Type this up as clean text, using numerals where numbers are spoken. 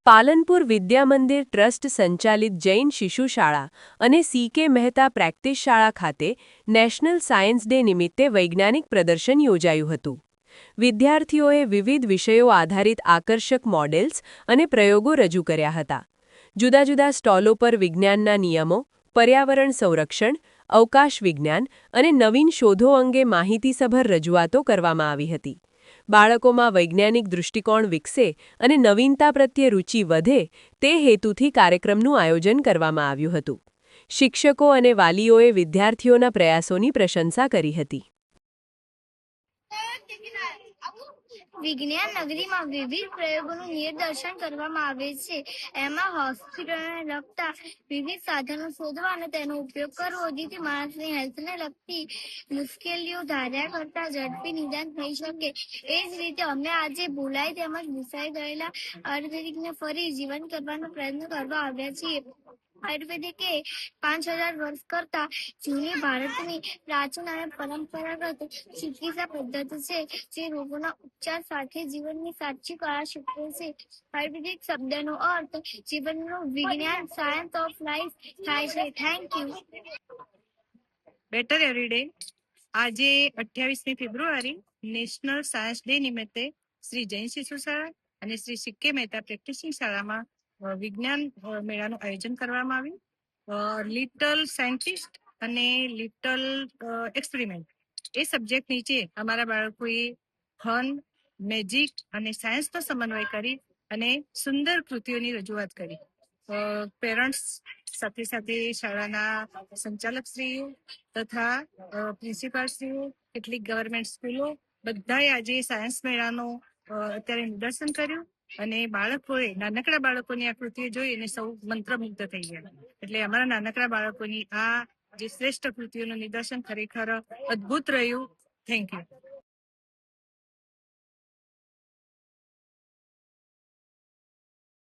Palanpur Vidyamandir trust સંચાલિત જૈન શિશુ શાળા અને સી.કે. મહેતા પ્રેક્ટિસ શાળા ખાતે નેશનલ સાયન્સ ડે નિમિત્તે વૈજ્ઞાનિક પ્રદર્શન યોજાયું હતું. વિદ્યાર્થીઓએ વિવિધ વિષયો આધારિત આકર્ષક મોડેલ્સ અને પ્રયોગો રજૂ કર્યા હતા. જુદા જુદા સ્ટોલો પર વિજ્ઞાનના નિયમો, પર્યાવરણ સંરક્ષણ, અવકાશ વિજ્ઞાન અને નવીન શોધો અંગે માહિતીસભર રજૂઆતો કરવામાં આવી હતી. બાળકોમાં વૈજ્ઞાનિક દૃષ્ટિકોણ વિકસે અને નવીનતા પ્રત્યે રુચિ વધે તે હેતુથી કાર્યક્રમનું આયોજન કરવામાં આવ્યું હતું. શિક્ષકો અને વાલીઓએ વિદ્યાર્થીઓના પ્રયાસોની પ્રશંસા કરી હતી. વિજ્ઞાન નગરીમાં વિવિધ પ્રયોગોનું નિદર્શન કરવામાં આવે છે. એમાં હોસ્પિટલને લગતા વિવિધ સાધનો શોધવા અને તેનો ઉપયોગ કરવો, જેથી માણસની હેલ્થને લગતી મુશ્કેલીઓ ધાર્યા કરતા ઝડપી નિદાન થઈ શકે. એ જ રીતે અમે આજે ભૂલાઈ તેમજ ભૂસાઈ ગયેલા આયુર્વેદિકને ફરી જીવન કરવાનો પ્રયત્ન કરવા આવ્યા છીએ. આયુર્વેદિક એ 5000 વર્ષ કરતા જૂની ભારતની પ્રાચીન અને પરંપરાગત ચિકિત્સા પદ્ધતિ છે, જે રોગોના ઉપચાર સાથે જીવનની સાચી કળા શીખવે છે. આયુર્વેદિક શબ્દનો અર્થ જીવનનું વિજ્ઞાન, સાયન્સ ઓફ લાઈફ થાય છે. Thank you. બેટર એવરીડે આજે 28મી ફેબ્રુઆરી નેશનલ સાયન્સ ડે નિમિત્તે શ્રી જૈન શિશુ શાળા અને શ્રી સી.કે. મહેતા પ્રેક્ટિસિંગ શાળામાં વિજ્ઞાન મેળાનું આયોજન કરવામાં આવ્યું. લિટલ સાયન્ટિસ્ટ અને લિટલ એક્સપેરિમેન્ટ એ સબ્જેક્ટ નીચે અમારા બાળકોએ ફન, મેજિક અને સાયન્સનો સમન્વય કરી અને સુંદર કૃતિઓની રજૂઆત કરી. પેરેન્ટ્સ સાથે સાથે શાળાના સંચાલકશ્રીઓ તથા પ્રિન્સિપાલશ્રીઓ, કેટલીક ગવર્મેન્ટ સ્કૂલો બધાએ આજે સાયન્સ મેળાનો અત્યારે નિદર્શન કર્યું અને નાનકડા બાળકોની આ કૃતિઓ જોઈ અને સૌ મંત્રમુગ્ધ થઈ ગયા. એટલે અમારા નાનકડા બાળકોની આ જે શ્રેષ્ઠ કૃતિઓનું નિદર્શન ખરેખર અદ્ભુત રહ્યું. Thank you.